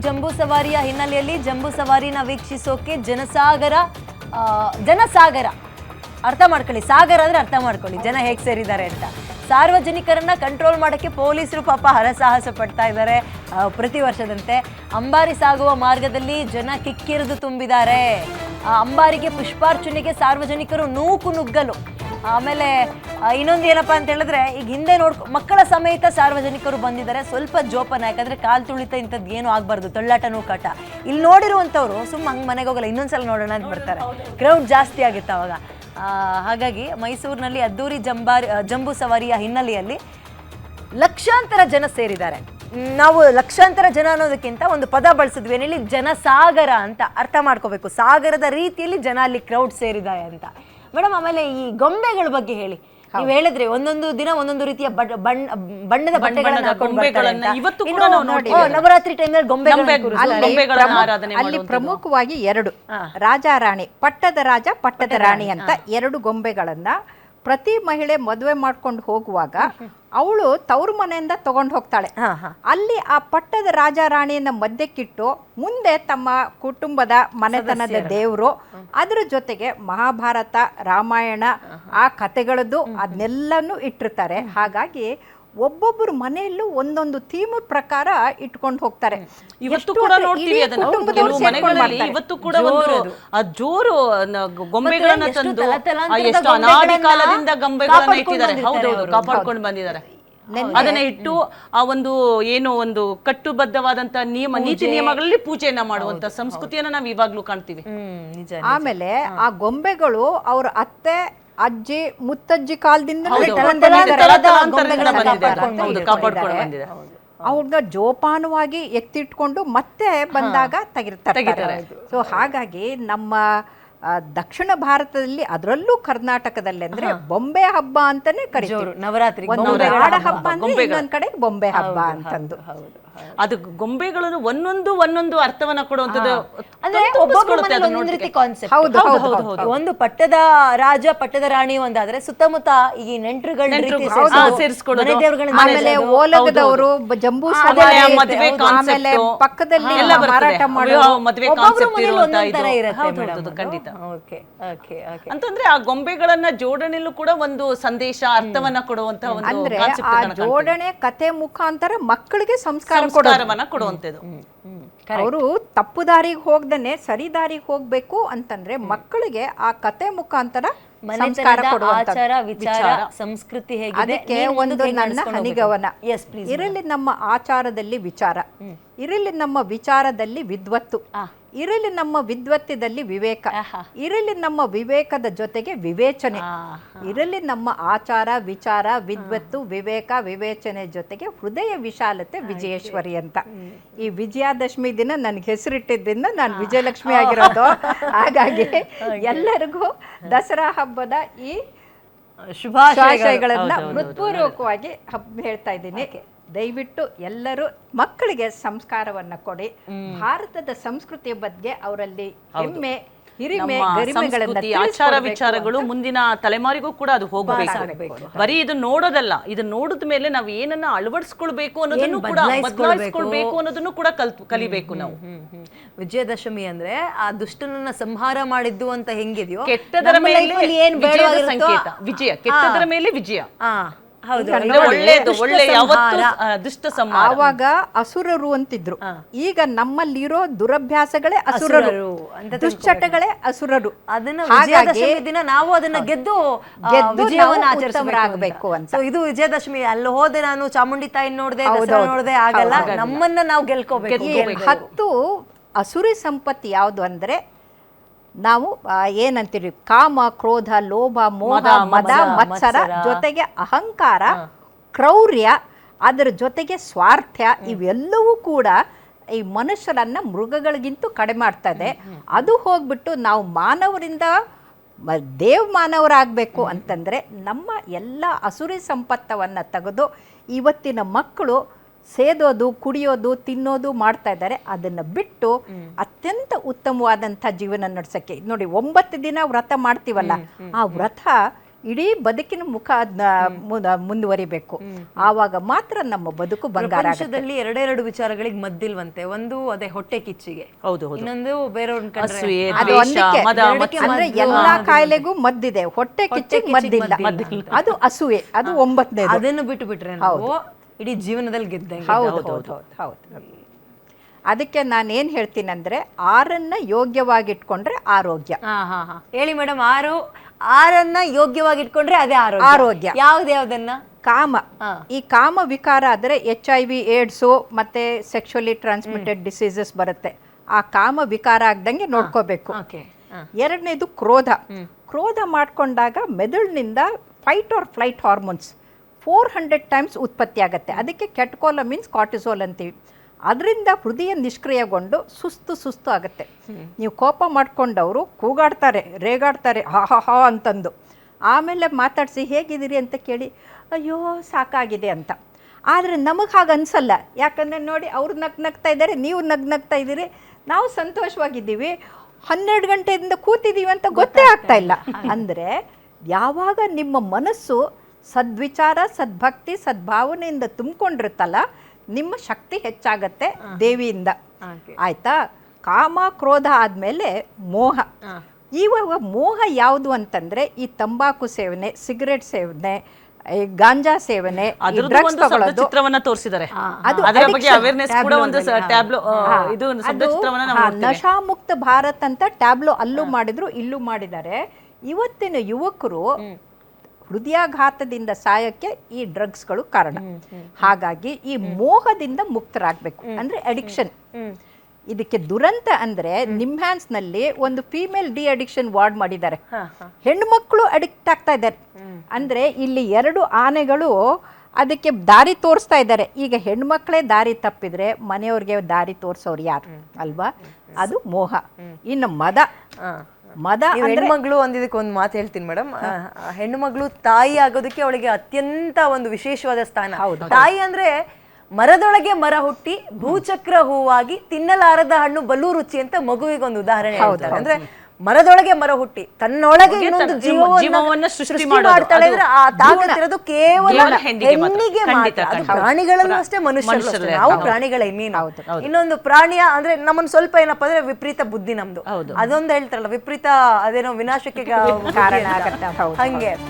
ಜಂಬೂ ಸವಾರಿಯ ಹಿನ್ನೆಲೆಯಲ್ಲಿ ಜಂಬೂ ಸವಾರಿನ ವೀಕ್ಷಿಸೋಕೆ ಜನಸಾಗರ ಅರ್ಥ ಮಾಡ್ಕೊಳ್ಳಿ, ಸಾಗರ ಅಂದ್ರೆ ಅರ್ಥ ಮಾಡ್ಕೊಳ್ಳಿ ಜನ ಹೇಗೆ ಸೇರಿದ್ದಾರೆ ಅಂತ. ಸಾರ್ವಜನಿಕರನ್ನ ಕಂಟ್ರೋಲ್ ಮಾಡೋಕ್ಕೆ ಪೊಲೀಸರು ಪಾಪ ಹರಸಾಹಸ ಪಡ್ತಾ ಇದ್ದಾರೆ ಪ್ರತಿ ವರ್ಷದಂತೆ. ಅಂಬಾರಿ ಸಾಗುವ ಮಾರ್ಗದಲ್ಲಿ ಜನ ಕಿಕ್ಕಿರಿದು ತುಂಬಿದ್ದಾರೆ. ಅಂಬಾರಿಗೆ ಪುಷ್ಪಾರ್ಚನೆಗೆ ಸಾರ್ವಜನಿಕರು ನುಗ್ಗಲು. ಆಮೇಲೆ ಇನ್ನೊಂದು ಏನಪ್ಪಾ ಅಂತ ಹೇಳಿದ್ರೆ, ಈಗ ಹಿಂದೆ ಮಕ್ಕಳ ಸಮೇತ ಸಾರ್ವಜನಿಕರು ಬಂದಿದ್ದಾರೆ. ಸ್ವಲ್ಪ ಜೋಪಾನ, ಯಾಕಂದ್ರೆ ಕಾಲು ತುಳಿತ ಇಂಥದ್ದು ಏನು ಆಗಬಾರ್ದು, ತಳ್ಳಾಟ ನೂಕಾಟ. ಇಲ್ಲಿ ನೋಡಿರುವಂಥವ್ರು ಹಂಗೆ ಮನೆಗೆ ಹೋಗಲ್ಲ, ಇನ್ನೊಂದ್ಸಲ ನೋಡೋಣ ಅಂತ ಬರ್ತಾರೆ. ಕ್ರೌಡ್ ಜಾಸ್ತಿ ಆಗಿತ್ತು ಅವಾಗ. ಹಾಗಾಗಿ ಮೈಸೂರಿನಲ್ಲಿ ಅದ್ದೂರಿ ಜಂಬೂ ಸವಾರಿಯ ಹಿನ್ನೆಲೆಯಲ್ಲಿ ಲಕ್ಷಾಂತರ ಜನ ಸೇರಿದ್ದಾರೆ. ನಾವು ಲಕ್ಷಾಂತರ ಜನ ಅನ್ನೋದಕ್ಕಿಂತ ಒಂದು ಪದ ಬಳಸಿದ್ವಿ, ಏನಿಲ್ಲಿ ಜನಸಾಗರ ಅಂತ ಅರ್ಥ ಮಾಡ್ಕೋಬೇಕು. ಸಾಗರದ ರೀತಿಯಲ್ಲಿ ಜನ ಅಲ್ಲಿ ಕ್ರೌಡ್ ಸೇರಿದ್ದಾರೆ ಅಂತ. ಮೇಡಮ್, ಆಮೇಲೆ ಈ ಗೊಂಬೆಗಳ ಬಗ್ಗೆ ಹೇಳಿ. ನೀವು ಹೇಳಿದ್ರೆ ಒಂದೊಂದು ದಿನ ಒಂದೊಂದು ರೀತಿಯ ಬಣ್ಣದ ಬಟ್ಟೆಗಳನ್ನ ನವರಾತ್ರಿ ಟೈಮ್ನಲ್ಲಿ ಅಲ್ಲಿ ಪ್ರಮುಖವಾಗಿ ಎರಡು ರಾಜ ರಾಣಿ, ಪಟ್ಟದ ರಾಜ ಪಟ್ಟದ ರಾಣಿ ಅಂತ ಎರಡು ಗೊಂಬೆಗಳನ್ನ ಪ್ರತಿ ಮಹಿಳೆ ಮದುವೆ ಮಾಡ್ಕೊಂಡು ಹೋಗುವಾಗ ಅವಳು ತವ್ರ ಮನೆಯಿಂದ ತಗೊಂಡು ಹೋಗ್ತಾಳೆ. ಅಲ್ಲಿ ಆ ಪಟ್ಟದ ರಾಜ ರಾಣಿಯನ್ನ ಮಧ್ಯಕ್ಕಿಟ್ಟು ಮುಂದೆ ತಮ್ಮ ಕುಟುಂಬದ ಮನೆತನದ ದೇವರು, ಅದ್ರ ಜೊತೆಗೆ ಮಹಾಭಾರತ ರಾಮಾಯಣ ಆ ಕಥೆಗಳದ್ದು ಅದನ್ನೆಲ್ಲನೂ ಇಟ್ಟಿರ್ತಾರೆ. ಹಾಗಾಗಿ ಒಬ್ಬೊಬ್ಬರು ಮನೆಯಲ್ಲೂ ಒಂದೊಂದು ಥೀಮ್ ಪ್ರಕಾರ ಇಟ್ಕೊಂಡು ಹೋಗ್ತಾರೆ. ಇವತ್ತು ಕೂಡ ನೋಡ್ತೀವಿ ಅದನ್ನು, ಕೆಲವು ಮನೆಗಳಲ್ಲಿ ಇವತ್ತು ಕೂಡ ಒಂದು ಜೋರು ಗೊಂಬೆಗಳನ್ನ ತಂದು ಎಷ್ಟು ಅನಾದಿ ಕಾಲದಿಂದ ಗೊಂಬೆಗಳನ್ನ ಇಟ್ಟಿದ್ದಾರೆ. ಹೌದೌದು, ಕಾಪಾಡ್ಕೊಂಡು ಬಂದಿದ್ದಾರೆ. ಅದನ್ನ ಇಟ್ಟು ಆ ಒಂದು ಏನು ಒಂದು ಕಟ್ಟುಬದ್ಧವಾದಂತ ನೀತಿ ನಿಯಮಗಳಲ್ಲಿ ಪೂಜೆಯನ್ನ ಮಾಡುವಂತ ಸಂಸ್ಕೃತಿಯನ್ನ ನಾವು ಇವಾಗ್ಲೂ ಕಾಣ್ತೀವಿ. ಆಮೇಲೆ ಆ ಗೊಂಬೆಗಳು ಅವ್ರ ಅತ್ತೆ ಅಜ್ಜಿ ಮುತ್ತಜ್ಜಿ ಕಾಲದಿಂದ ಅವ್ರನ್ನ ಜೋಪಾನವಾಗಿ ಎತ್ತಿಟ್ಕೊಂಡು ಮತ್ತೆ ಬಂದಾಗ ತೆಗಿತಾರೆ. ಸೊ ಹಾಗಾಗಿ ನಮ್ಮ ದಕ್ಷಿಣ ಭಾರತದಲ್ಲಿ, ಅದರಲ್ಲೂ ಕರ್ನಾಟಕದಲ್ಲಿ ಅಂದ್ರೆ ಬೊಂಬೆ ಹಬ್ಬ ಅಂತಾನೆ ಕರೀತಾರೆ. ನವರಾತ್ರಿ ನಾಡ ಹಬ್ಬ ಅಂದ್ರೆ ಇನ್ನೊಂದ್ ಕಡೆ ಬೊಂಬೆ ಹಬ್ಬ ಅಂತಂದು. ಅದು ಗೊಂಬೆಗಳನ್ನು ಒಂದೊಂದು ಅರ್ಥವನ್ನ ಕೊಡುವಂತದ್ದು. ಒಂದು ಪಟ್ಟದ ರಾಜ ಪಟ್ಟದ ರಾಣಿ ಒಂದಾದ್ರೆ ಸುತ್ತಮುತ್ತ ಈ ಆಮೇಲೆ ಓಲಗದವರು ಜಂಬೂ ಆಮೇಲೆ ಪಕ್ಕದಲ್ಲಿ ಮಾರಾಟ ಮಾಡೋ ಖಂಡಿತ. ಅಂತಂದ್ರೆ ಆ ಗೊಂಬೆಗಳನ್ನ ಜೋಡಣೆಲ್ಲೂ ಕೂಡ ಒಂದು ಸಂದೇಶ ಅರ್ಥವನ್ನ ಕೊಡುವಂತಹ ಅಂದ್ರೆ ಆ ಜೋಡಣೆ ಕತೆ ಮುಖಾಂತರ ಮಕ್ಕಳಿಗೆ ಸಂಸ್ಕಾರವನ್ನ ಕೊಡುವಂತದ್ದು. ಅವರು ತಪ್ಪು ದಾರಿಗೆ ಹೋಗ್ದೇನೆ ಸರಿ ದಾರಿಗೆ ಹೋಗ್ಬೇಕು ಅಂತಂದ್ರೆ ಮಕ್ಕಳಿಗೆ ಆ ಕತೆ ಮುಖಾಂತರ ಸಂಸ್ಕಾರ ಆಚಾರ ವಿಚಾರ ಸಂಸ್ಕೃತಿ ಹೇಗಿದೆ. ಅದಕ್ಕೆ ಒಂದು ನನ್ನ ಹನಿಗವನ, ಇರಲಿ ನಮ್ಮ ಆಚಾರದಲ್ಲಿ ವಿಚಾರ, ಇರಲಿ ನಮ್ಮ ವಿಚಾರದಲ್ಲಿ ವಿದ್ವತ್ತು, ಇರಲಿ ನಮ್ಮ ವಿದ್ವತ್ತದಲ್ಲಿ ವಿವೇಕ, ಇರಲಿ ನಮ್ಮ ವಿವೇಕದ ಜೊತೆಗೆ ವಿವೇಚನೆ, ಇರಲಿ ನಮ್ಮ ಆಚಾರ ವಿಚಾರ ವಿದ್ವತ್ತು ವಿವೇಕ ವಿವೇಚನೆ ಜೊತೆಗೆ ಹೃದಯ ವಿಶಾಲತೆ ವಿಜಯೇಶ್ವರಿ ಅಂತ. ಈ ವಿಜಯದಶಮಿ ದಿನ ನನಗೆ ಹೆಸರಿಟ್ಟಿದ್ದರಿಂದ ನಾನು ವಿಜಯಲಕ್ಷ್ಮಿ ಆಗಿರೋದು. ಹಾಗಾಗಿ ಎಲ್ಲರಿಗೂ ದಸರಾ ಹಬ್ಬದ ಈ ಶುಭಾಶಯಗಳನ್ನ ಹೃತ್ಪೂರ್ವಕವಾಗಿ ಹೇಳ್ತಾ ಇದ್ದೀನಿ. ದಯವಿಟ್ಟು ಎಲ್ಲರೂ ಮಕ್ಕಳಿಗೆ ಸಂಸ್ಕಾರವನ್ನ ಕೊಡಿ. ಭಾರತದ ಸಂಸ್ಕೃತಿಯ ಬಗ್ಗೆ ಅವರಲ್ಲಿ ಹೆಮ್ಮೆ ಹಿರಿಮೆ ಗರಿಮೆಗಳನ್ನ ಆಚಾರ ವಿಚಾರಗಳು ಮುಂದಿನ ತಲೆಮಾರಿಗೂ ಕೂಡ ಅದು ಹೋಗಬೇಕು. ಬರೀ ಇದು ನೋಡೋದಲ್ಲ, ಇದು ನೋಡಿದ ಮೇಲೆ ನಾವು ಏನನ್ನ ಅಳವಡಿಸ್ಕೊಳ್ಬೇಕು ಅನ್ನೋದನ್ನು ಕೂಡ ಬದಲಾಯಿಸ್ಕೊಳ್ಬೇಕು ಅನ್ನೋದನ್ನು ಕೂಡ ಕಲಿಬೇಕು ನಾವು. ವಿಜಯದಶಮಿ ಅಂದ್ರೆ ಆ ದುಷ್ಟನನ್ನ ಸಂಹಾರ ಮಾಡಿದ್ದು ಅಂತ ಹೆಂಗಿದೆಯೋ, ಕೆಟ್ಟದರ ಮೇಲೆ ವಿಜಯದ ಸಂಕೇತ. ವಿಜಯ, ಕೆಟ್ಟದರ ಮೇಲೆ ವಿಜಯ. ಆವಾಗ ಅಸುರರು ಅಂತಿದ್ರು. ಈಗ ನಮ್ಮಲ್ಲಿರೋ ದುರಭ್ಯಾಸಗಳೇ ಅಸುರರು, ದುಶ್ಚಟಗಳೇ ಅಸುರರು. ವಿಜಯದಶಮಿ ದಿನ ನಾವು ಅದನ್ನ ಗೆದ್ದು ವಿಜಯವನ್ನು ಆಚರಿಸಬೇಕು ಅಂತ. ಇದು ವಿಜಯದಶಮಿ. ಅಲ್ಲಿ ಹೋದೆ ನಾನು ಚಾಮುಂಡಿ ತಾಯಿ ನೋಡ್ದೆ ಆಗಲ್ಲ, ನಮ್ಮನ್ನ ನಾವು ಗೆಲ್ಕೋಬೇಕು. 10 ಅಸುರಿ ಸಂಪತ್ತು ಯಾವುದು ಅಂದ್ರೆ ನಾವು ಏನಂತೀವಿ, ಕಾಮ ಕ್ರೋಧ ಲೋಭ ಮೋಹ ಮದ ಮತ್ಸರ ಜೊತೆಗೆ ಅಹಂಕಾರ ಕ್ರೌರ್ಯ, ಅದರ ಜೊತೆಗೆ ಸ್ವಾರ್ಥ, ಇವೆಲ್ಲವೂ ಕೂಡ ಈ ಮನುಷ್ಯರನ್ನ ಮೃಗಗಳಿಗಿಂತ ಕಡಿಮೆ ಮಾಡ್ತದೆ. ಅದು ಹೋಗ್ಬಿಟ್ಟು ನಾವು ಮಾನವರಿಂದ ಮಾನವರಾಗಬೇಕು ಅಂತಂದ್ರೆ ನಮ್ಮ ಎಲ್ಲ ಅಸುರಿ ಸಂಪತ್ತವನ್ನು ತೆಗೆದು ಇವತ್ತಿನ ಮಕ್ಕಳು ಸೇದೋದು ಕುಡಿಯೋದು ತಿನ್ನೋದು ಮಾಡ್ತಾ ಇದ್ದಾರೆ. ಅದನ್ನು ಬಿಟ್ಟು ಅತ್ಯಂತ ಉತ್ತಮವಾದಂಥ ಜೀವನ ನಡೆಸೋಕ್ಕೆ ನೋಡಿ 9 ದಿನ ವ್ರತ ಮಾಡ್ತೀವಲ್ಲ, ಆ ವ್ರತ ಇಡೀ ಬದುಕಿನ ಮುಖ ಮುಂದುವರಿಬೇಕು. ಆವಾಗ ಮಾತ್ರ ನಮ್ಮ ಬದುಕು ಬಂಗಾರ. ಪ್ರಪಂಚದಲ್ಲಿ ಎರಡೆರಡು ವಿಚಾರಗಳಿಗೆ ಮದ್ದಿಲ್ವಂತೆ. ಒಂದು ಅದೇ ಹೊಟ್ಟೆ ಕಿಚ್ಚಿಗೆ, ಹೌದು ಇನ್ನೊಂದು ಬೇರೆಯವ್ರನ್ನ ಕಂಡ್ರೆ ಅಸೂಯೆ, ಅದು ದ್ವೇಷ, ಒಂದಕ್ಕೆ. ಮದ, ಅಂದ್ರೆ ಎಲ್ಲಾ ಕಾಯಿಲೆಗೂ ಮದ್ದಿದೆ, ಹೊಟ್ಟೆ ಕಿಚ್ಚಿಗೆ ಮದ್ದಿಲ್ಲ. ಅದು ಅಸೂಯೆ, ಅದು 9ನೇದು. ಅದನ್ನು ಬಿಟ್ಟು ಬಿಟ್ರೆ ನಾವು ಇಡೀ ಜೀವನದಲ್ಲಿ ಗೆದ್ದಂಗೆ. ಹೌದು. ಅದಕ್ಕೆ ನಾನೇನ್ ಹೇಳ್ತೀನಂದ್ರೆ 6ನ್ನ ಯೋಗ್ಯವಾಗಿಟ್ಕೊಂಡ್ರೆ ಆರೋಗ್ಯ. ಹೇಳಿ ಮೇಡಮ್. ಆರನ್ನ ಯೋಗ್ಯವಾಗಿ ಇಟ್ಕೊಂಡ್ರೆ ಅದೇ ಆರೋಗ್ಯ. ಯಾವ್ದನ್ನ? ಕಾಮ. ಈ ಕಾಮ ವಿಕಾರ ಆದರೆ HIV, ಏಡ್ಸು ಮತ್ತೆ ಸೆಕ್ಷುವಲಿ ಟ್ರಾನ್ಸ್ಮಿಟೆಡ್ ಡಿಸೀಸಸ್ ಬರುತ್ತೆ. ಆ ಕಾಮ ವಿಕಾರ ಆಗ್ದಂಗೆ ನೋಡ್ಕೋಬೇಕು. 2ನೇದು ಕ್ರೋಧ ಮಾಡ್ಕೊಂಡಾಗ ಮೆದುಳಿನಿಂದ fight or flight hormones 400 times ಉತ್ಪತ್ತಿ ಆಗುತ್ತೆ. ಅದಕ್ಕೆ ಕೆಟ್ಕೋಲಮಿನ್ಸ್ ಕಾರ್ಟಿಸೋಲ್ ಅಂತೀವಿ. ಅದರಿಂದ ಹೃದಯ ನಿಷ್ಕ್ರಿಯಗೊಂಡು ಸುಸ್ತು ಆಗುತ್ತೆ. ನೀವು ಕೋಪ ಮಾಡ್ಕೊಂಡವರು ಕೂಗಾಡ್ತಾರೆ, ರೇಗಾಡ್ತಾರೆ, ಹಾ ಅಂತಂದು. ಆಮೇಲೆ ಮಾತಾಡಿಸಿ ಹೇಗಿದ್ದೀರಿ ಅಂತ ಕೇಳಿ ಅಯ್ಯೋ ಸಾಕಾಗಿದೆ ಅಂತ. ಆದರೆ ನಮಗೆ ಹಾಗೆ ಅನಿಸಲ್ಲ. ಯಾಕಂದರೆ ನೋಡಿ, ಅವ್ರು ನಗ್ತಾ ಇದ್ದಾರೆ, ನೀವು ನಗ್ತಾ ಇದ್ದೀರಿ, ನಾವು ಸಂತೋಷವಾಗಿದ್ದೀವಿ, 12 ಗಂಟೆಯಿಂದ ಕೂತಿದ್ದೀವಿ ಅಂತ ಗೊತ್ತೇ ಆಗ್ತಾ ಇಲ್ಲ. ಅಂದರೆ ಯಾವಾಗ ನಿಮ್ಮ ಮನಸ್ಸು ಸದ್ವಿಚಾರ, ಸದ್ಭಕ್ತಿ, ಸದ್ಭಾವನೆಯಿಂದ ತುಂಬಿಕೊಂಡಿರುತ್ತಲ್ಲ, ನಿಮ್ಮ ಶಕ್ತಿ ಹೆಚ್ಚಾಗತ್ತೆ ದೇವಿಯಿಂದ. ಆಯ್ತಾ? ಕಾಮ ಕ್ರೋಧ ಆದಮೇಲೆ ಮೋಹ. ಇವಾಗ ಮೋಹ ಯಾವುದು ಅಂತಂದ್ರೆ ಈ ತಂಬಾಕು ಸೇವನೆ, ಸಿಗರೇಟ್ ಸೇವನೆ, ಗಾಂಜಾ ಸೇವನೆ, ಡ್ರಗ್ಸ್ ತಗೊಳ್ಳೋದು. ಚಿತ್ರವನ್ನ ತೋರಿಸಿದ್ದಾರೆ. ಅದರ ಬಗ್ಗೆ ಅವೇರ್ನೆಸ್ ಕೂಡ ಒಂದು ಟ್ಯಾಬ್ಲೋ ಇದು ಚಿತ್ರವನ್ನ ನಾವು ನೋಡ್ತೀವಿ. ನಶಾಮುಕ್ತ ಭಾರತ್ ಅಂತ ಟ್ಯಾಬ್ಲೋ ಅಲ್ಲೂ ಮಾಡಿದ್ರು, ಇಲ್ಲೂ ಮಾಡಿದ್ದಾರೆ. ಇವತ್ತಿನ ಯುವಕರು ಹೃದಯಾಘಾತದಿಂದ ಸಾಯಕ್ಕೆ ಈ ಡ್ರಗ್ಸ್ಗಳು ಕಾರಣ. ಹಾಗಾಗಿ ಈ ಮೋಹದಿಂದ ಮುಕ್ತರಾಗಬೇಕು. ಅಂದ್ರೆ ಅಡಿಕ್ಷನ್. ಇದಕ್ಕೆ ದುರಂತ ಅಂದ್ರೆ ನಿಮ್ಹ್ಯಾನ್ಸ್ ನಲ್ಲಿ ಒಂದು ಫೀಮೇಲ್ ಡಿ ಅಡಿಕ್ಷನ್ ವಾರ್ಡ್ ಮಾಡಿದ್ದಾರೆ. ಹೆಣ್ಮಕ್ಳು ಅಡಿಕ್ಟ್ ಆಗ್ತಾ ಇದ್ದಾರೆ. ಅಂದ್ರೆ ಇಲ್ಲಿ 2 ಆನೆಗಳು ಅದಕ್ಕೆ ದಾರಿ ತೋರಿಸ್ತಾ ಇದ್ದಾರೆ. ಈಗ ಹೆಣ್ಮಕ್ಳೇ ದಾರಿ ತಪ್ಪಿದ್ರೆ ಮನೆಯವ್ರಿಗೆ ದಾರಿ ತೋರಿಸೋರು ಯಾರು ಅಲ್ವಾ? ಅದು ಮೋಹ. ಇನ್ನು ಮದ ಹೆಣ್ಮಗಳು ಅಂದಿದ್ದಕ್ಕೆ ಒಂದು ಮಾತು ಹೇಳ್ತೀನಿ ಮೇಡಮ್. ಹೆಣ್ಣುಮಗಳು ತಾಯಿ ಆಗೋದಕ್ಕೆ ಅವಳಿಗೆ ಅತ್ಯಂತ ಒಂದು ವಿಶೇಷವಾದ ಸ್ಥಾನ. ತಾಯಿ ಅಂದ್ರೆ ಮರದೊಳಗೆ ಮರ ಹುಟ್ಟಿ ಭೂಚಕ್ರ ಹೂವಾಗಿ ತಿನ್ನಲಾರದ ಹಣ್ಣು ಬಲು ರುಚಿ ಅಂತ ಮಗುವಿಗೆ ಒಂದು ಉದಾಹರಣೆ ಹೇಳ್ತಾರೆ. ಅಂದ್ರೆ ಮರದೊಳಗೆ ಮರ ಹುಟ್ಟಿ ತನ್ನೊಳಗೆ ಇನ್ನೊಂದು ಜೀವವನ್ನ ಸೃಷ್ಟಿ ಮಾಡ್ತಾಳೆ ಅಂದ್ರೆ ಆ ತಾಕತ್ತಿರೋದು ಕೇವಲ ಹೆಣ್ಣಿಗೆ ಮಾತ್ರ. ಅದು ಪ್ರಾಣಿಗಳಲ್ಲೂ ಅಷ್ಟೇ, ಮನುಷ್ಯರು ನಾವು ಪ್ರಾಣಿಗಳ ಇನ್ನೇನು. ಇನ್ನೊಂದು ಪ್ರಾಣಿಯ ಅಂದ್ರೆ ನಮ್ಮನ್ನು ಸ್ವಲ್ಪ ಏನಪ್ಪಾ ಅಂದ್ರೆ ವಿಪರೀತ ಬುದ್ಧಿ ನಮ್ದು. ಅದೊಂದು ಹೇಳ್ತಾರಲ್ಲ, ವಿಪರೀತ ಅದೇನೋ ವಿನಾಶಕ್ಕೆ ಕಾರಣ ಆಗತ್ತೆ. ಹಂಗೆ